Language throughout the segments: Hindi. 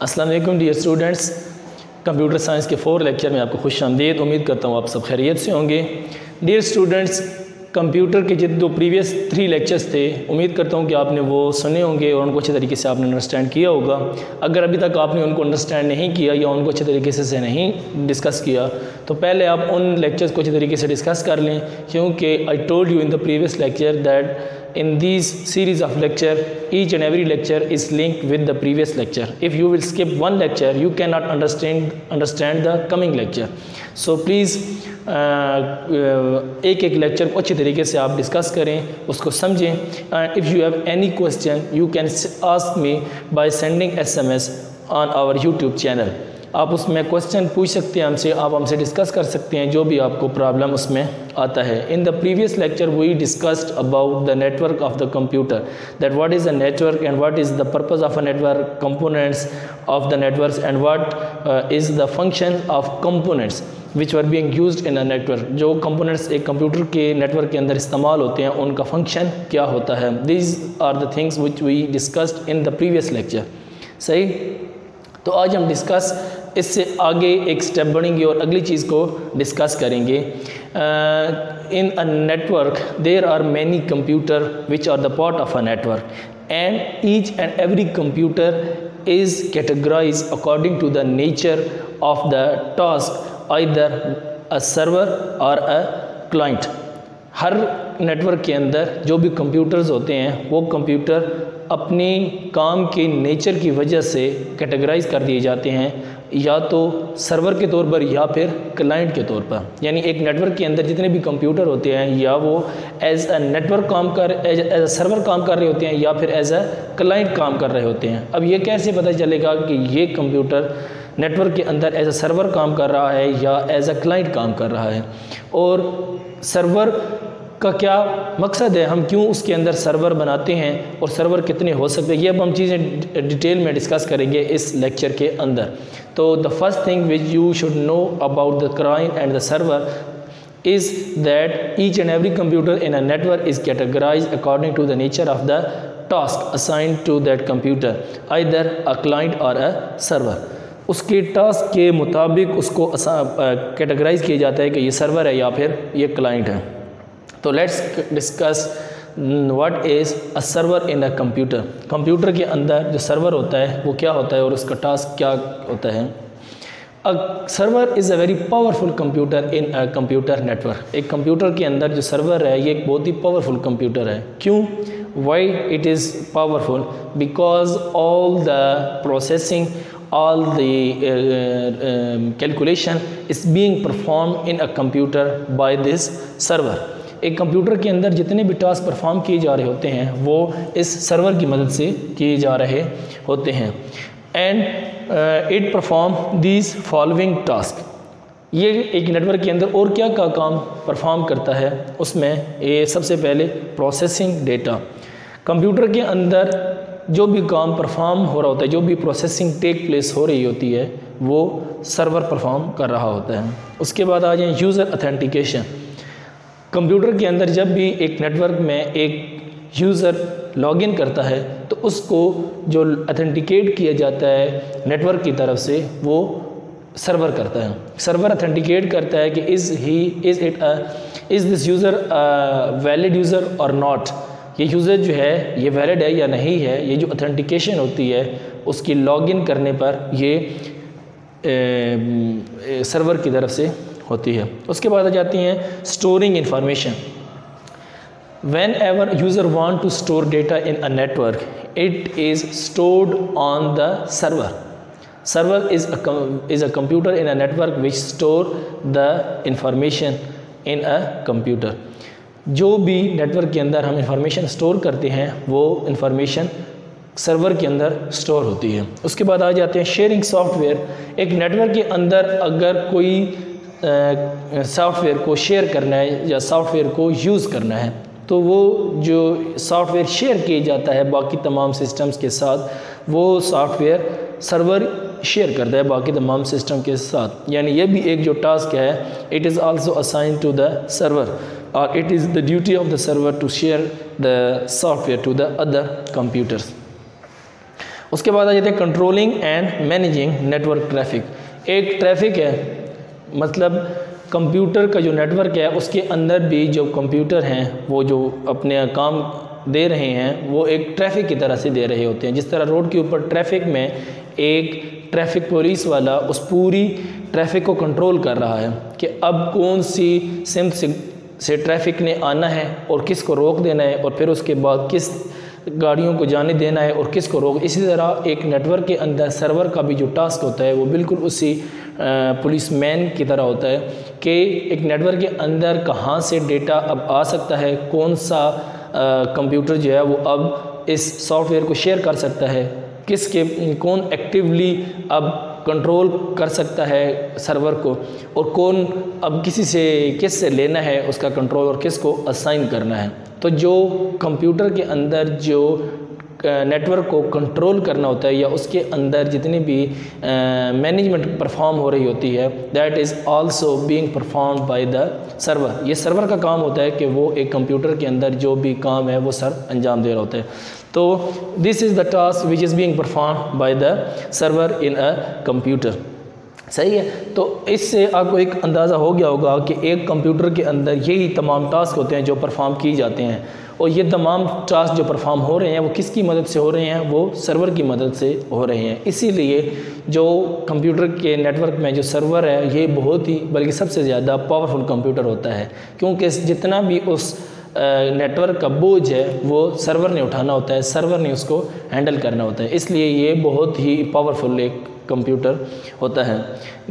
अस्सलाम वालेकुम डियर स्टूडेंट्स, कंप्यूटर साइंस के 4 लेक्चर में आपको खुश आमदीद। उम्मीद करता हूँ आप सब खैरियत से होंगे। डियर स्टूडेंट्स, कंप्यूटर के जो प्रीवियस 3 लेक्चर्स थे, उम्मीद करता हूँ कि आपने वो सुने होंगे और उनको अच्छे तरीके से आपने अंडरस्टैंड किया होगा। अगर अभी तक आपने उनको अंडरस्टैंड नहीं किया या उनको अच्छे तरीके से नहीं डिस्कस किया तो पहले आप उन लेक्चर्स को अच्छे तरीके से डिस्कस कर लें, क्योंकि I told you in the previous lecture that in these series of lecture, each and every lecture is linked with the previous lecture. If you will skip one lecture, you cannot understand the coming lecture. So please एक एक लेक्चर को अच्छी तरीके से आप डिस्कस करें, उसको समझें। If you have any question you can ask me by sending SMS on our YouTube channel. आप उसमें क्वेश्चन पूछ सकते हैं हमसे, आप हमसे डिस्कस कर सकते हैं जो भी आपको प्रॉब्लम उसमें आता है। In the previous lecture we discussed about the network of the computer, that what is a network and what is the purpose of a network, components of the networks and what is the function of components which are being used in a network. जो कंपोनेंट्स एक कंप्यूटर के नेटवर्क के अंदर इस्तेमाल होते हैं उनका फंक्शन क्या होता है। These are the things which we discussed in the previous lecture. सही, तो आज हम डिस्कस इससे आगे एक स्टेप बढ़ेंगे और अगली चीज़ को डिस्कस करेंगे। In a network there are many computer which are the part of a network and each and every computer is categorise according to the nature of the task, either a server or a client. Her network के अंदर जो भी कंप्यूटर्स होते हैं वो कंप्यूटर अपने काम के नेचर की वजह से कैटेगराइज कर दिए जाते हैं, या तो सर्वर के तौर पर या फिर क्लाइंट के तौर पर। यानी एक नेटवर्क के अंदर जितने भी कंप्यूटर होते हैं या वो एज अ नेटवर्क काम कर एज अ सर्वर काम कर रहे होते हैं या फिर एज अ क्लाइंट काम कर रहे होते हैं। अब ये कैसे पता चलेगा कि ये कंप्यूटर नेटवर्क के अंदर एज अ सर्वर काम कर रहा है या एज अ क्लाइंट काम कर रहा है, और सर्वर का क्या मकसद है, हम क्यों उसके अंदर सर्वर बनाते हैं और सर्वर कितने हो सकते हैं, ये अब हम चीज़ें डिटेल में डिस्कस करेंगे इस लेक्चर के अंदर। तो the first thing which you should know about the client and the server is that each and every computer in a network is categorized according to the nature of the task assigned to that computer, either a client or a server। उसके टास्क के मुताबिक उसको कैटेगराइज किया जाता है कि ये सर्वर है या फिर ये क्लाइंट है। तो let's discuss what is a server in a computer. Computer के अंदर जो सर्वर होता है वो क्या होता है और उसका टास्क क्या होता है। A server is a very powerful computer in a computer network. एक कंप्यूटर के अंदर जो सर्वर है ये एक बहुत ही पावरफुल कंप्यूटर है। क्यों? Why it is powerful? Because all the processing, all the calculation is being performed in a computer by this server। एक कंप्यूटर के अंदर जितने भी टास्क परफॉर्म किए जा रहे होते हैं वो इस सर्वर की मदद से किए जा रहे होते हैं। And it perform these following task. ये एक नेटवर्क के अंदर और क्या का काम परफॉर्म करता है, उसमें ये सबसे पहले प्रोसेसिंग डेटा। कंप्यूटर के अंदर जो भी काम परफॉर्म हो रहा होता है, जो भी प्रोसेसिंग टेक प्लेस हो रही होती है वो सर्वर परफॉर्म कर रहा होता है। उसके बाद आ जाए यूज़र अथेंटिकेशन। कंप्यूटर के अंदर जब भी एक नेटवर्क में एक यूज़र लॉगिन करता है तो उसको जो अथेंटिकेट किया जाता है नेटवर्क की तरफ से वो सर्वर करता है। सर्वर अथेंटिकेट करता है कि is this user valid user और नॉट। ये यूज़र जो है ये वैलिड है या नहीं है। ये जो अथेंटिकेशन होती है उसकी लॉगिन करने पर ये सर्वर की तरफ से होती है। उसके बाद आ जाती हैं storing information. Whenever user want to store data in a network it is stored on the server. Server is a computer in a network which store the information in a computer. जो भी नेटवर्क के अंदर हम इंफॉर्मेशन स्टोर करते हैं वो इंफॉर्मेशन सर्वर के अंदर स्टोर होती है। उसके बाद आ जाते हैं शेयरिंग सॉफ्टवेयर। एक नेटवर्क के अंदर अगर कोई सॉफ्टवेयर को शेयर करना है या सॉफ्टवेयर को यूज़ करना है तो वो जो सॉफ्टवेयर शेयर किया जाता है बाकी तमाम सिस्टम्स के साथ, वो सॉफ्टवेयर सर्वर शेयर करता है बाकी तमाम सिस्टम के साथ। यानी ये भी एक जो टास्क है, it is also assign to the server और it is the duty of the server to share the software to the other computers. उसके बाद आ जाते हैं controlling and managing network traffic. एक ट्रैफिक है, मतलब कंप्यूटर का जो नेटवर्क है उसके अंदर भी जो कंप्यूटर हैं वो जो अपने काम दे रहे हैं वो एक ट्रैफिक की तरह से दे रहे होते हैं। जिस तरह रोड के ऊपर ट्रैफिक में एक ट्रैफिक पुलिस वाला उस पूरी ट्रैफिक को कंट्रोल कर रहा है कि अब कौन सी सिमत से ट्रैफिक ने आना है और किस को रोक देना है और फिर उसके बाद किस गाड़ियों को जाने देना है और किस को रोक। इसी तरह एक नेटवर्क के अंदर सर्वर का भी जो टास्क होता है वो बिल्कुल उसी पुलिसमैन की तरह होता है कि एक नेटवर्क के अंदर कहाँ से डेटा अब आ सकता है, कौन सा कंप्यूटर जो है वो अब इस सॉफ्टवेयर को शेयर कर सकता है, कौन एक्टिवली अब कंट्रोल कर सकता है सर्वर को और कौन अब किस से लेना है उसका कंट्रोल और किस को असाइन करना है। तो जो कंप्यूटर के अंदर जो नेटवर्क को कंट्रोल करना होता है या उसके अंदर जितनी भी मैनेजमेंट परफॉर्म हो रही होती है, that is also being performed by the server. ये सर्वर का काम होता है कि वो एक कंप्यूटर के अंदर जो भी काम है वो अंजाम दे रहा होता है। तो this is the task which is being performed by the server in a computer. सही है। तो इससे आपको एक अंदाज़ा हो गया होगा कि एक कंप्यूटर के अंदर यही तमाम टास्क होते हैं जो परफॉर्म किए जाते हैं और ये तमाम टास्क जो परफॉर्म हो रहे हैं वो किसकी मदद से हो रहे हैं, वो सर्वर की मदद से हो रहे हैं। इसीलिए जो कंप्यूटर के नेटवर्क में जो सर्वर है ये बहुत ही बल्कि सबसे ज़्यादा पावरफुल कंप्यूटर होता है, क्योंकि जितना भी उस नेटवर्क का बोझ है वो सर्वर ने उठाना होता है, सर्वर ने उसको हैंडल करना होता है। इसलिए ये बहुत ही पावरफुल एक कंप्यूटर होता है।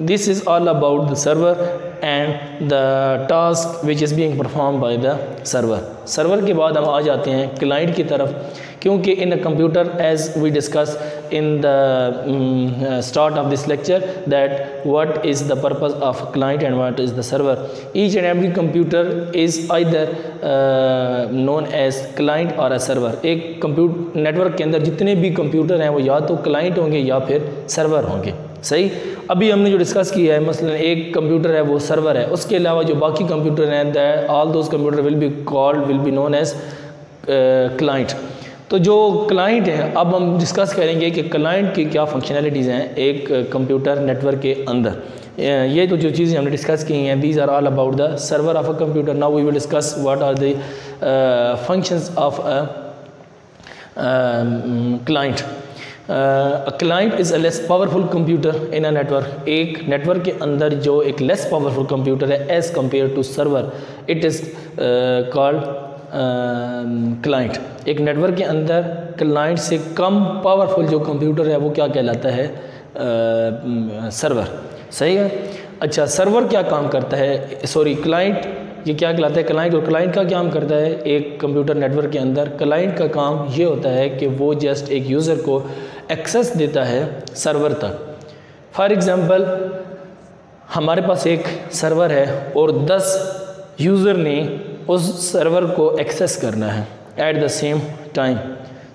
This is all about the server and the task which is being perform by the server. Server के बाद हम आ जाते हैं क्लाइंट की तरफ, क्योंकि in a computer as we discuss in the start of this lecture that what is the purpose of client and what is the server. Each and every computer is either known as client or a server. एक कंप्यूटर नेटवर्क के अंदर जितने भी कंप्यूटर हैं वो या तो क्लाइंट होंगे या फिर सर्वर होंगे। सही। अभी हमने जो डिस्कस किया है मसलन एक कंप्यूटर है वो सर्वर है, उसके अलावा जो बाकी कंप्यूटर हैं that all those computer will be known as client. तो जो क्लाइंट है अब हम डिस्कस करेंगे कि क्लाइंट की क्या फंक्शनैलिटीज़ हैं एक कंप्यूटर नेटवर्क के अंदर। ये तो जो चीज़ें हमने डिस्कस की हैं these are all about the server of a computer. Now we will discuss what are the functions of a client. A client is a less powerful computer in a network। एक नेटवर्क के अंदर जो एक लेस पावरफुल कंप्यूटर है as compare to server, it is called client. एक नेटवर्क के अंदर क्लाइंट से कम पावरफुल जो कंप्यूटर है वो क्या कहलाता है, सर्वर। सही है। अच्छा, सर्वर क्या काम करता है, सॉरी क्लाइंट ये क्या कहलाता है, क्लाइंट। और क्लाइंट का क्या काम करता है एक कंप्यूटर नेटवर्क के अंदर? क्लाइंट का काम ये होता है कि वो जस्ट एक यूज़र को एक्सेस देता है सर्वर तक। फॉर एग्ज़ाम्पल हमारे पास एक सर्वर है और 10 यूज़र ने उस सर्वर को एक्सेस करना है एट द सेम टाइम।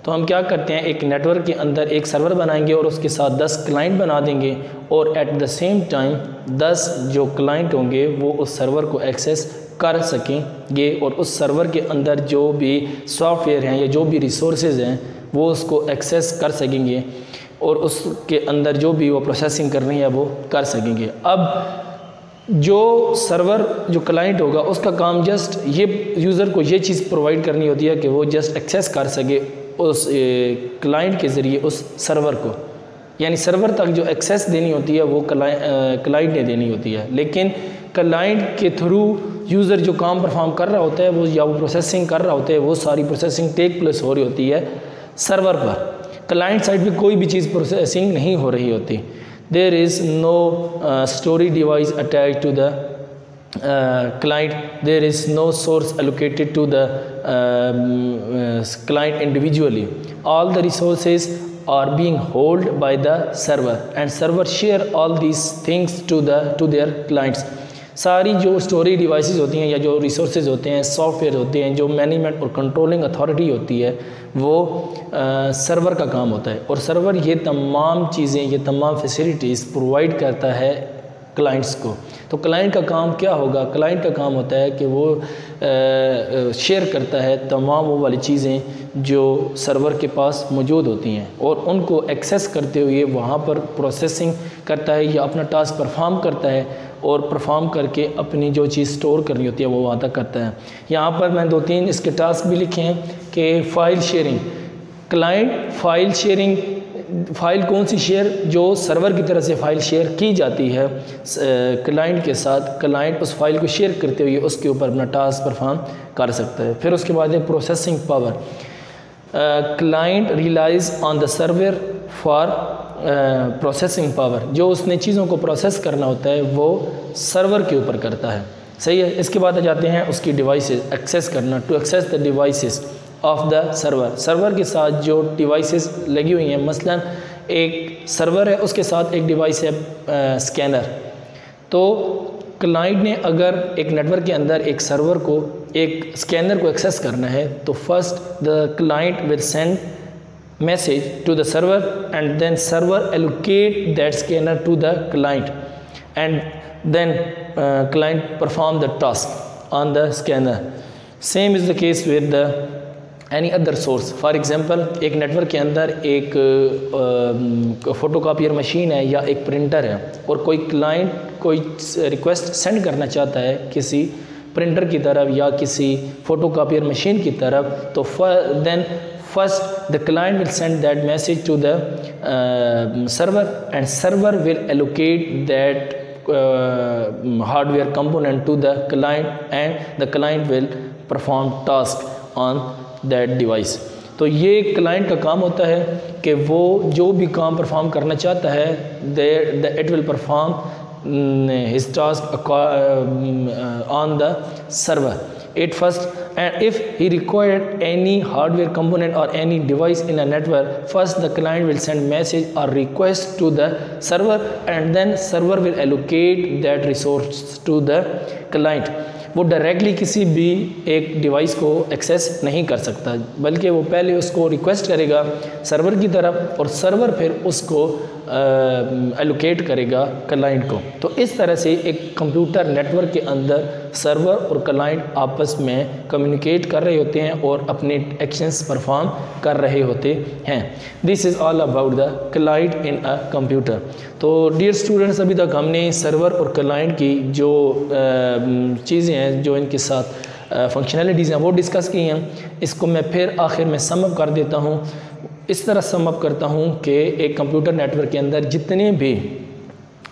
तो हम क्या करते हैं, एक नेटवर्क के अंदर एक सर्वर बनाएंगे और उसके साथ 10 क्लाइंट बना देंगे और एट द सेम टाइम 10 जो क्लाइंट होंगे वो उस सर्वर को एक्सेस कर सकेंगे और उस सर्वर के अंदर जो भी सॉफ्टवेयर हैं या जो भी रिसोर्सेज हैं वो उसको एक्सेस कर सकेंगे और उसके अंदर जो भी वो प्रोसेसिंग करनी है वो कर सकेंगे। अब जो सर्वर जो क्लाइंट होगा उसका काम जस्ट ये यूज़र को ये चीज़ प्रोवाइड करनी होती है कि वो जस्ट एक्सेस कर सके उस क्लाइंट के ज़रिए उस सर्वर को, यानी सर्वर तक जो एक्सेस देनी होती है वो क्लाइंट ने देनी होती है। लेकिन क्लाइंट के थ्रू यूज़र जो काम परफॉर्म कर रहा होता है वो या वो प्रोसेसिंग कर रहा होता है वो सारी प्रोसेसिंग टेक प्लेस हो रही होती है सर्वर पर। क्लाइंट साइड पे कोई भी चीज़ प्रोसेसिंग नहीं हो रही होती। There is no storage device attach to the client, there is no source allocated to the client individually. All the resources are being held by the server and server share all these things to their clients. सारी जो स्टोरेज डिवाइसेस होती हैं या जो रिसोर्सेज होते हैं, सॉफ्टवेयर होते हैं, जो मैनेजमेंट और कंट्रोलिंग अथॉरिटी होती है वो सर्वर का काम होता है। और सर्वर ये तमाम चीज़ें, ये तमाम फैसिलिटीज़ प्रोवाइड करता है क्लाइंट्स को। तो क्लाइंट का काम क्या होगा? क्लाइंट का काम होता है कि वो शेयर करता है तमाम वो वाली चीज़ें जो सर्वर के पास मौजूद होती हैं और उनको एक्सेस करते हुए वहाँ पर प्रोसेसिंग करता है या अपना टास्क परफॉर्म करता है और परफॉर्म करके अपनी जो चीज़ स्टोर करनी होती है वो वहाँ तक करता है। यहाँ पर मैं 2-3 इसके टास्क भी लिखे हैं कि file sharing, client file sharing, file कौन सी शेयर? जो सर्वर की तरफ से फ़ाइल शेयर की जाती है क्लाइंट के साथ, क्लाइंट उस फाइल को शेयर करते हुए उसके ऊपर अपना टास्क परफॉर्म कर सकता है। फिर उसके बाद है processing power, client relies on the server for processing power, जो उसने चीज़ों को प्रोसेस करना होता है वो सर्वर के ऊपर करता है। सही है। इसके बाद आ जाते हैं उसकी डिवाइसेस, एक्सेस करना, to access the devices of the server, server के साथ जो डिवाइसेस लगी हुई हैं, मसलन एक सर्वर है उसके साथ एक डिवाइस है स्कैनर। तो क्लाइंट ने अगर एक नेटवर्क के अंदर एक सर्वर को, एक स्कैनर को एक्सेस करना है तो first the client will send message to the server and then server allocate that scanner to the client and then client perform the task on the scanner. Same is the case with the any other source. For example एक नेटवर्क के अंदर एक फ़ोटोकॉपियर मशीन है या एक प्रिंटर है और कोई क्लाइंट कोई रिक्वेस्ट सेंड करना चाहता है किसी प्रिंटर की तरफ या किसी फ़ोटोकॉपियर मशीन की तरफ, तो then first the client will send that message to the server and server will allocate that hardware component to the client and the client will perform task on that device। तो ये client का काम होता है कि वो जो भी काम परफॉर्म करना चाहता है it will perform his task on the server at first, and if he required any hardware component or any device in a network, first the client will send message or request to the server and then server will allocate that resource to the client। वो डायरेक्टली किसी भी एक डिवाइस को एक्सेस नहीं कर सकता, बल्कि वो पहले उसको रिक्वेस्ट करेगा सर्वर की तरफ और सर्वर फिर उसको एलोकेट करेगा क्लाइंट को। तो इस तरह से एक कंप्यूटर नेटवर्क के अंदर सर्वर और क्लाइंट आपस में कम्युनिकेट कर रहे होते हैं और अपने एक्शंस परफॉर्म कर रहे होते हैं। This is all about the client in a computer. तो डियर स्टूडेंट्स, अभी तक हमने सर्वर और क्लाइंट की जो चीज़ें हैं, जो इनके साथ फंक्शनैलिटीज़ हैं वो डिस्कस की हैं। इसको मैं फिर आखिर में सम अप कर देता हूँ। इस तरह सम अप करता हूँ कि एक कंप्यूटर नेटवर्क के अंदर जितने भी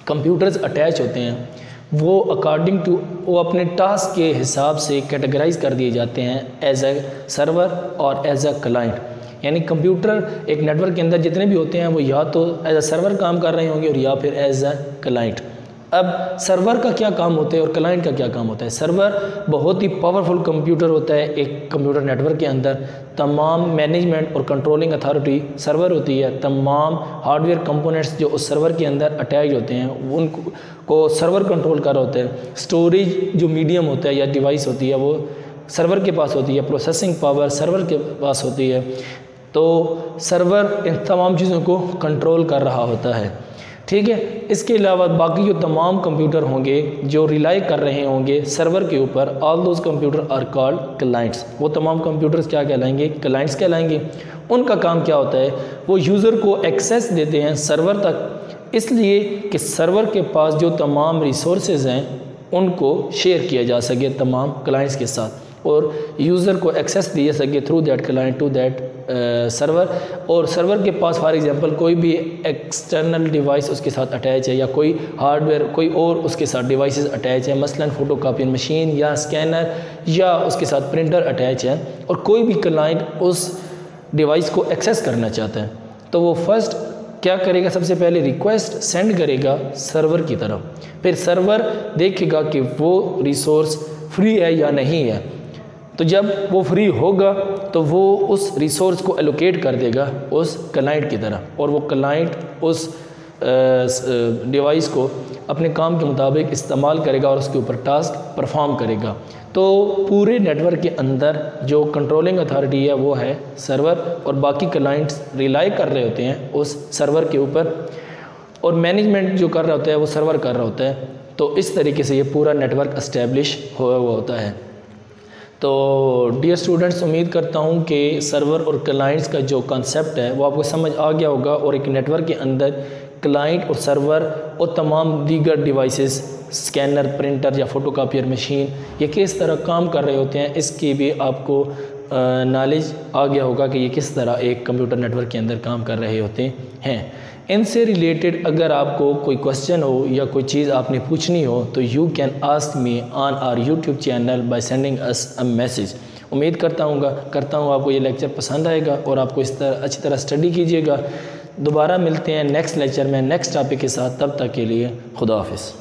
कंप्यूटर्स अटैच होते हैं वो अकॉर्डिंग टू वो अपने टास्क के हिसाब से कैटेगराइज कर दिए जाते हैं एज अ सर्वर और एज अ क्लाइंट। यानी कंप्यूटर एक नेटवर्क के अंदर जितने भी होते हैं वो या तो एज अ सर्वर काम कर रहे होंगे और या फिर एज अ क्लाइंट। अब सर्वर का क्या काम होता है और क्लाइंट का क्या काम होता है? सर्वर बहुत ही पावरफुल कंप्यूटर होता है एक कंप्यूटर नेटवर्क के अंदर। तमाम मैनेजमेंट और कंट्रोलिंग अथॉरिटी सर्वर होती है। तमाम हार्डवेयर कंपोनेंट्स जो उस सर्वर के अंदर अटैच होते हैं उनको सर्वर कंट्रोल कर होते हैं। स्टोरेज जो मीडियम होता है या डिवाइस होती है वो सर्वर के पास होती है। प्रोसेसिंग पावर सर्वर के पास होती है। तो सर्वर इन तमाम चीज़ों को कंट्रोल कर रहा होता है। ठीक है। इसके अलावा बाकी जो तमाम कंप्यूटर होंगे जो रिलाई कर रहे होंगे सर्वर के ऊपर, all those computer are called clients. वो तमाम कंप्यूटर्स क्या कहलाएंगे? क्लाइंट्स कहलाएंगे। उनका काम क्या होता है? वो यूज़र को एक्सेस देते हैं सर्वर तक, इसलिए कि सर्वर के पास जो तमाम रिसोर्सेज हैं उनको शेयर किया जा सके तमाम क्लाइंट्स के साथ और यूज़र को एक्सेस दिए सके through that client to that server. और सर्वर के पास फॉर एग्जांपल कोई भी एक्सटर्नल डिवाइस उसके साथ अटैच है या कोई हार्डवेयर कोई और उसके साथ डिवाइसेस अटैच है, मसलन फ़ोटोकॉपी मशीन या स्कैनर या उसके साथ प्रिंटर अटैच है और कोई भी क्लाइंट उस डिवाइस को एक्सेस करना चाहता है तो वो फर्स्ट क्या करेगा? सबसे पहले रिक्वेस्ट सेंड करेगा सर्वर की तरफ। फिर सर्वर देखेगा कि वो रिसोर्स फ्री है या नहीं है। तो जब वो फ्री होगा तो वो उस रिसोर्स को एलोकेट कर देगा उस क्लाइंट की तरफ और वो क्लाइंट उस डिवाइस को अपने काम के मुताबिक इस्तेमाल करेगा और उसके ऊपर टास्क परफॉर्म करेगा। तो पूरे नेटवर्क के अंदर जो कंट्रोलिंग अथॉरिटी है वो है सर्वर और बाकी क्लाइंट्स रिलाई कर रहे होते हैं उस सर्वर के ऊपर। और मैनेजमेंट जो कर रहा होता है वो सर्वर कर रहा होता है। तो इस तरीके से ये पूरा नेटवर्क इस्टेब्लिश हुआ होता है। तो डियर स्टूडेंट्स, उम्मीद करता हूँ कि सर्वर और क्लाइंट्स का जो कॉन्सेप्ट है वो आपको समझ आ गया होगा, और एक नेटवर्क के अंदर क्लाइंट और सर्वर और तमाम दीगर डिवाइसेस, स्कैनर, प्रिंटर या फ़ोटोकॉपियर मशीन, ये किस तरह काम कर रहे होते हैं, इसकी भी आपको नॉलेज आ गया होगा कि ये किस तरह एक कंप्यूटर नेटवर्क के अंदर काम कर रहे होते हैं। इनसे रिलेटेड अगर आपको कोई क्वेश्चन हो या कोई चीज़ आपने पूछनी हो तो you can ask me on our YouTube channel by sending us a message. उम्मीद करता हूँ आपको ये लेक्चर पसंद आएगा और आपको इस तरह अच्छी तरह स्टडी कीजिएगा। दोबारा मिलते हैं नेक्स्ट लेक्चर में नेक्स्ट टॉपिक के साथ। तब तक के लिए खुदा हाफिज़।